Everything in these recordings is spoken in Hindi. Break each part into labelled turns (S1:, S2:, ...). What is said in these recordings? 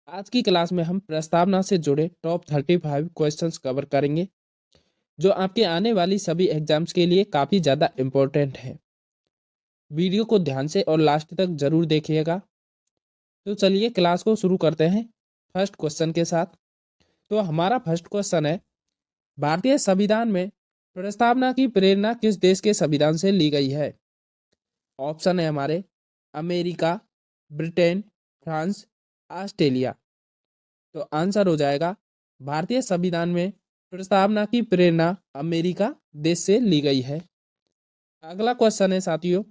S1: आज की क्लास में हम प्रस्तावना से जुड़े टॉप 35 क्वेश्चंस कवर करेंगे जो आपके आने वाली सभी एग्जाम्स के लिए काफ़ी ज़्यादा इम्पोर्टेंट है। वीडियो को ध्यान से और लास्ट तक जरूर देखिएगा। तो चलिए क्लास को शुरू करते हैं फर्स्ट क्वेश्चन के साथ। तो हमारा फर्स्ट क्वेश्चन है, भारतीय संविधान में प्रस्तावना की प्रेरणा किस देश के संविधान से ली गई है? ऑप्शन है हमारे अमेरिका, ब्रिटेन, फ्रांस, ऑस्ट्रेलिया। तो आंसर हो जाएगा भारतीय संविधान में प्रस्तावना की प्रेरणा अमेरिका देश से ली गई है। अगला क्वेश्चन है साथियों,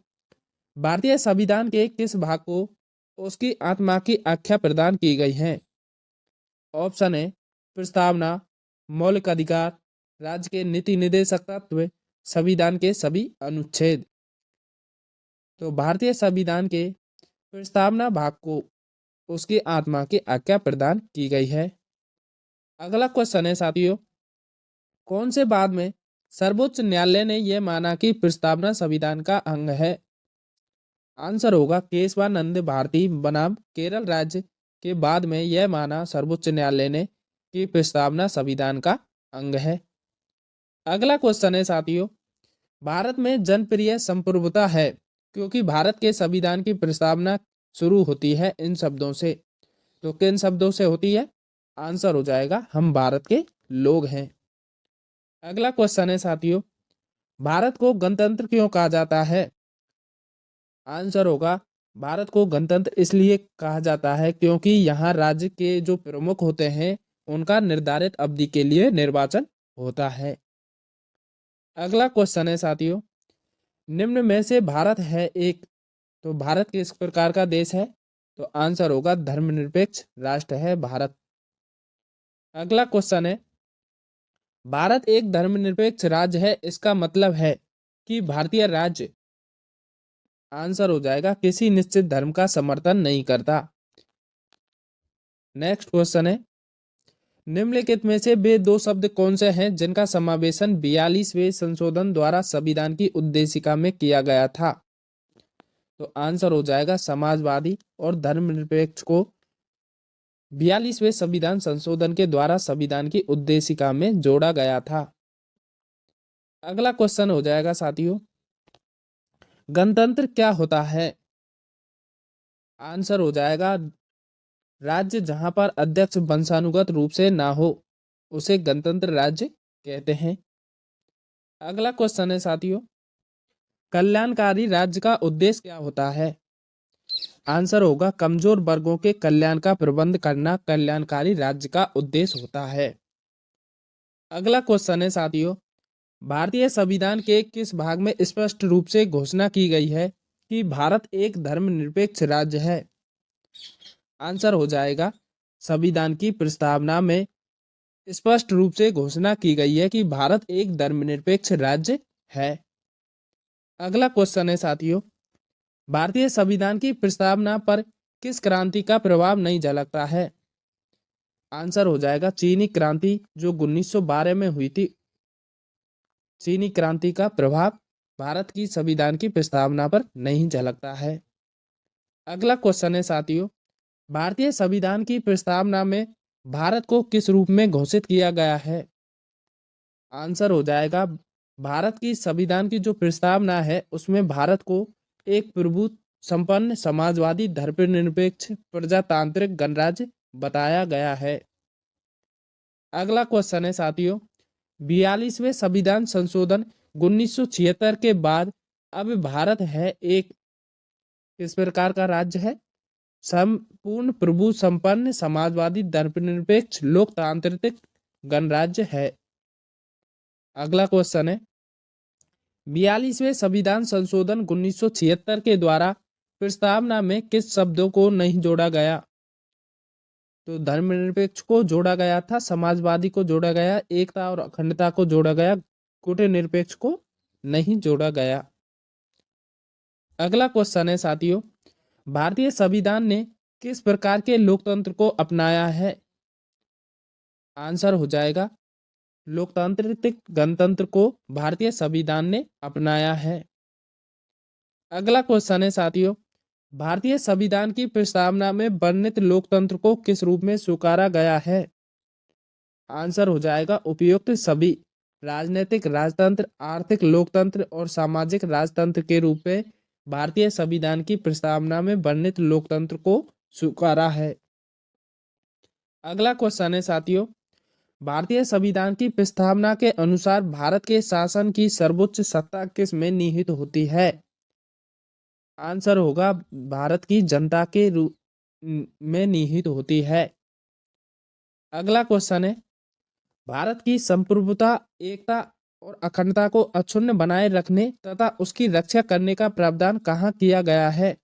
S1: भारतीय संविधान के किस भाग को उसकी आत्मा की आख्या प्रदान की गई है? ऑप्शन है प्रस्तावना, मौलिक अधिकार, राज्य के नीति निर्देशक तत्व, संविधान के सभी अनुच्छेद। तो भारतीय संविधान के प्रस्तावना भाग को उसकी आत्मा की आज्ञा प्रदान की गई है। अगला क्वेश्चन है साथियों, कौन से बाद में सर्वोच्च न्यायालय ने यह माना कि प्रस्तावना संविधान का अंग है? आंसर होगा केशवानंद भारती बनाम केरल राज्य के बाद में यह माना सर्वोच्च न्यायालय ने कि प्रस्तावना संविधान का अंग है। अगला क्वेश्चन है साथियों, भारत में जनप्रिय संप्रभुता है क्योंकि भारत के संविधान की प्रस्तावना शुरू होती है इन शब्दों से। तो किन शब्दों से होती है? आंसर हो जाएगा हम भारत के लोग हैं। अगला क्वेश्चन है साथियों, भारत को गणतंत्र क्यों कहा जाता है? आंसर होगा भारत को गणतंत्र इसलिए कहा जाता है क्योंकि यहाँ राज्य के जो प्रमुख होते हैं उनका निर्धारित अवधि के लिए निर्वाचन होता है। अगला क्वेश्चन है साथियों, निम्न में से भारत है एक, तो भारत किस प्रकार का देश है? तो आंसर होगा धर्मनिरपेक्ष राष्ट्र है भारत। अगला क्वेश्चन है, भारत एक धर्मनिरपेक्ष राज्य है, इसका मतलब है कि भारतीय राज्य, आंसर हो जाएगा किसी निश्चित धर्म का समर्थन नहीं करता। नेक्स्ट क्वेश्चन है, निम्नलिखित में से वे दो शब्द कौन से हैं जिनका समावेशन 42वें संशोधन द्वारा संविधान की उद्देशिका में किया गया था? तो आंसर हो जाएगा समाजवादी और धर्मनिरपेक्ष को 42वें संविधान संशोधन के द्वारा संविधान की उद्देशिका में जोड़ा गया था। अगला क्वेश्चन हो जाएगा साथियों, गणतंत्र क्या होता है? आंसर हो जाएगा राज्य जहां पर अध्यक्ष वंशानुगत रूप से ना हो उसे गणतंत्र राज्य कहते हैं। अगला क्वेश्चन है साथियों, कल्याणकारी राज्य का उद्देश्य क्या होता है? आंसर होगा कमजोर वर्गों के कल्याण का प्रबंध करना कल्याणकारी राज्य का उद्देश्य होता है। अगला क्वेश्चन है साथियों, भारतीय संविधान के किस भाग में स्पष्ट रूप से घोषणा की गई है कि भारत एक धर्मनिरपेक्ष राज्य है? आंसर हो जाएगा संविधान की प्रस्तावना में स्पष्ट रूप से घोषणा की गई है कि भारत एक धर्मनिरपेक्ष राज्य है। अगला क्वेश्चन है साथियों, भारतीय संविधान की प्रस्तावना पर किस क्रांति का प्रभाव नहीं झलकता है? आंसर हो जाएगा चीनी क्रांति जो 1912 में हुई थी। चीनी क्रांति का प्रभाव भारत की संविधान की प्रस्तावना पर नहीं झलकता है। अगला क्वेश्चन है साथियों, भारतीय संविधान की प्रस्तावना में भारत को किस रूप में घोषित किया गया है? आंसर हो जाएगा भारत की संविधान की जो प्रस्तावना है उसमें भारत को एक प्रभु संपन्न समाजवादी धर्मनिरपेक्ष प्रजातांत्रिक गणराज्य बताया गया है। अगला क्वेश्चन है साथियों, 42वें संविधान संशोधन 1976 के बाद अब भारत है एक किस प्रकार का राज्य है? संपूर्ण प्रभु संपन्न समाजवादी धर्मनिरपेक्ष लोकतांत्रिक गणराज्य है। अगला क्वेश्चन है, 42वें संविधान संशोधन 1976 के द्वारा प्रस्तावना में किस शब्दों को नहीं जोड़ा गया? तो धर्मनिरपेक्ष को जोड़ा गया था, समाजवादी को जोड़ा गया, एकता और अखंडता को जोड़ा गया, कूटनिरपेक्ष को नहीं जोड़ा गया। अगला क्वेश्चन है साथियों, भारतीय संविधान ने किस प्रकार के लोकतंत्र को अपनाया है? आंसर हो जाएगा लोकतांत्रिक गणतंत्र को भारतीय संविधान ने अपनाया है। अगला क्वेश्चन है साथियों, भारतीय संविधान की प्रस्तावना में वर्णित लोकतंत्र को किस रूप में स्वीकारा गया है? आंसर हो जाएगा उपयुक्त सभी। राजनीतिक राजतंत्र, आर्थिक लोकतंत्र और सामाजिक राजतंत्र के रूप में भारतीय संविधान की प्रस्तावना में वर्णित लोकतंत्र को स्वीकारा है। अगला क्वेश्चन है साथियों, भारतीय संविधान की प्रस्तावना के अनुसार भारत के शासन की सर्वोच्च सत्ता किस में निहित होती है? आंसर होगा भारत की जनता के रूप में निहित होती है। अगला क्वेश्चन है, भारत की संप्रभुता, एकता और अखंडता को अक्षुण्ण बनाए रखने तथा उसकी रक्षा करने का प्रावधान कहाँ किया गया है?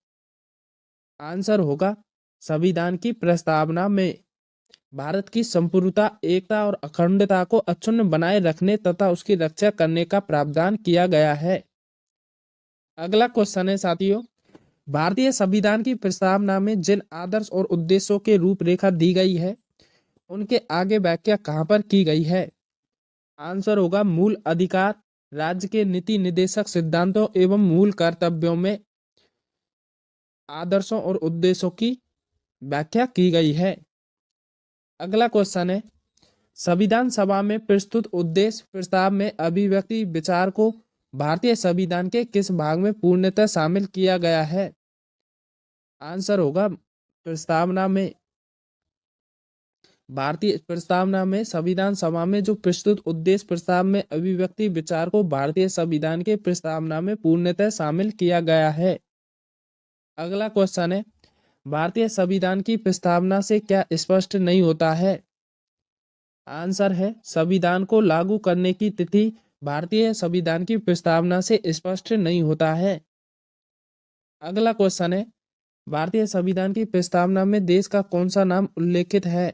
S1: आंसर होगा संविधान की प्रस्तावना में भारत की संप्रभुता, एकता और अखंडता को अक्षुण्ण बनाए रखने तथा उसकी रक्षा करने का प्रावधान किया गया है। अगला क्वेश्चन है साथियों, भारतीय संविधान की प्रस्तावना में जिन आदर्श और उद्देश्यों के रूपरेखा दी गई है उनके आगे व्याख्या कहाँ पर की गई है? आंसर होगा मूल अधिकार, राज्य के नीति निर्देशक सिद्धांतों एवं मूल कर्तव्यों में आदर्शों और उद्देश्यों की व्याख्या की गई है। अगला क्वेश्चन है, संविधान सभा में प्रस्तुत उद्देश्य प्रस्ताव में अभिव्यक्ति विचार को भारतीय संविधान के किस भाग में पूर्णतः शामिल किया गया है? आंसर होगा प्रस्तावना में भारतीय प्रस्तावना में संविधान सभा में जो प्रस्तुत उद्देश्य प्रस्ताव में अभिव्यक्ति विचार को भारतीय संविधान के प्रस्तावना में पूर्णतः शामिल किया गया है। अगला क्वेश्चन है, भारतीय संविधान की प्रस्तावना से क्या स्पष्ट नहीं होता है? आंसर है संविधान को लागू करने की तिथि भारतीय संविधान की प्रस्तावना से स्पष्ट नहीं होता है। अगला क्वेश्चन है, भारतीय संविधान की प्रस्तावना में देश का कौन सा नाम उल्लेखित है?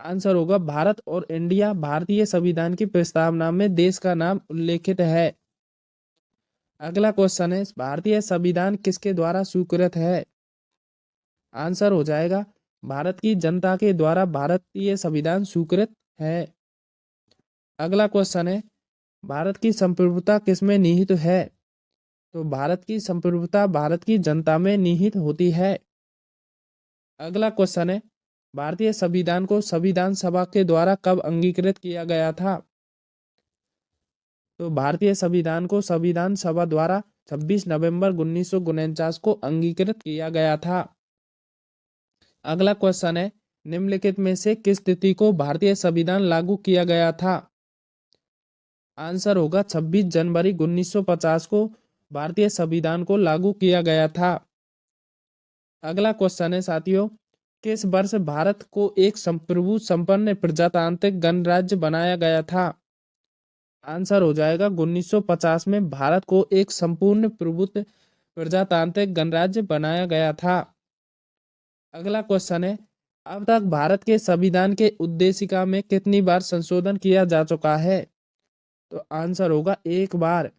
S1: आंसर होगा भारत और इंडिया। भारतीय संविधान की प्रस्तावना में देश का नाम उल्लेखित है। अगला क्वेश्चन है, भारतीय संविधान किसके द्वारा स्वीकृत है? आंसर हो जाएगा भारत की जनता के द्वारा भारतीय संविधान स्वीकृत है। अगला क्वेश्चन है, भारत की संप्रभुता किसमें निहित है? तो भारत की संप्रभुता भारत की जनता में निहित होती है। अगला क्वेश्चन है, भारतीय संविधान को संविधान सभा के द्वारा कब अंगीकृत किया गया था? तो भारतीय संविधान को संविधान सभा द्वारा 26 नवंबर 1949 को अंगीकृत किया गया था। अगला क्वेश्चन है, निम्नलिखित में से किस तिथि को भारतीय संविधान लागू किया गया था? आंसर होगा 26 जनवरी 1950 को भारतीय संविधान को लागू किया गया था। अगला क्वेश्चन है साथियों, किस वर्ष भारत को एक संप्रभु संपन्न प्रजातांत्रिक गणराज्य बनाया गया था? आंसर हो जाएगा 1950 में भारत को एक संपूर्ण प्रभुत्व प्रजातांत्रिक गणराज्य बनाया गया था। अगला क्वेश्चन है, अब तक भारत के संविधान के उद्देशिका में कितनी बार संशोधन किया जा चुका है? तो आंसर होगा एक बार।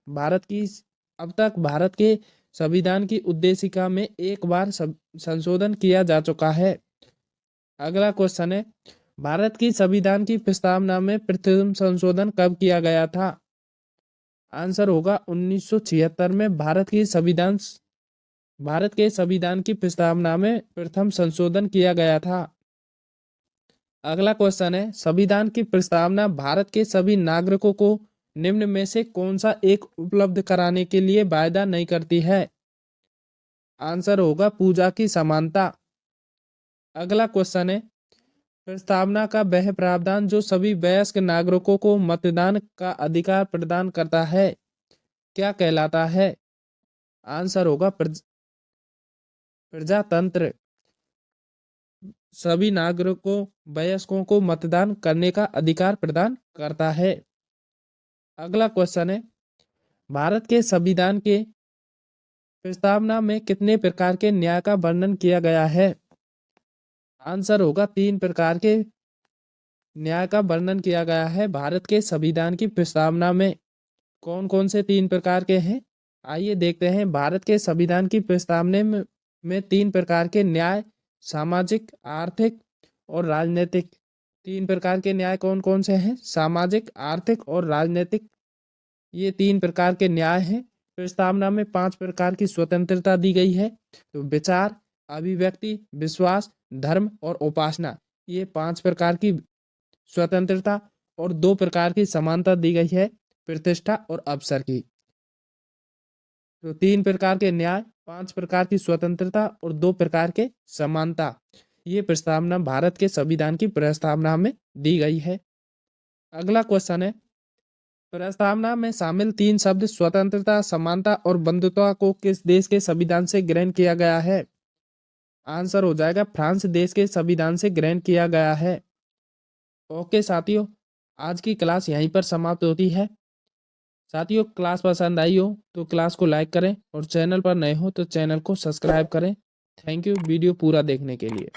S1: अब तक भारत के संविधान की उद्देशिका में एक बार संशोधन किया जा चुका है। अगला क्वेश्चन है, भारत की संविधान की प्रस्तावना में प्रथम संशोधन कब किया गया था? आंसर होगा 1976 में भारत के संविधान की प्रस्तावना में प्रथम संशोधन किया गया था। अगला क्वेश्चन है, संविधान की प्रस्तावना भारत के सभी नागरिकों को निम्न में से कौन सा एक उपलब्ध कराने के लिए वायदा नहीं करती है? आंसर होगा पूजा की समानता। अगला क्वेश्चन है, प्रस्तावना का वह प्रावधान जो सभी वयस्क नागरिकों को मतदान का अधिकार प्रदान करता है क्या कहलाता है? आंसर होगा प्रजातंत्र। सभी नागरिकों वयस्कों को मतदान करने का अधिकार प्रदान करता है। अगला क्वेश्चन है, भारत के संविधान के प्रस्तावना में कितने प्रकार के न्याय का वर्णन किया गया है? आंसर होगा 3 प्रकार के न्याय का वर्णन किया गया है भारत के संविधान की प्रस्तावना में। कौन कौन से 3 प्रकार के हैं? आइए देखते हैं। भारत के संविधान की प्रस्तावना में 3 प्रकार के न्याय, सामाजिक, आर्थिक और राजनीतिक। 3 प्रकार के न्याय कौन कौन से हैं? सामाजिक, आर्थिक और राजनीतिक। ये 3 प्रकार के न्याय हैं प्रस्तावना में 5 प्रकार की स्वतंत्रता दी गई है। तो विचार, अभिव्यक्ति, विश्वास, धर्म और उपासना, ये 5 प्रकार की स्वतंत्रता और 2 प्रकार की समानता दी गई है, प्रतिष्ठा और अवसर की। तो 3 प्रकार के न्याय, 5 प्रकार की स्वतंत्रता और 2 प्रकार के समानता, ये प्रस्तावना भारत के संविधान की प्रस्तावना में दी गई है। अगला क्वेश्चन है, प्रस्तावना में शामिल 3 शब्द स्वतंत्रता, समानता और बंधुत्व को किस देश के संविधान से ग्रहण किया गया है? आंसर हो जाएगा फ्रांस देश के संविधान से ग्रहण किया गया है। ओके साथियों, आज की क्लास यहीं पर समाप्त होती है। साथियों, क्लास पसंद आई हो तो क्लास को लाइक करें और चैनल पर नए हो तो चैनल को सब्सक्राइब करें। थैंक यू वीडियो पूरा देखने के लिए।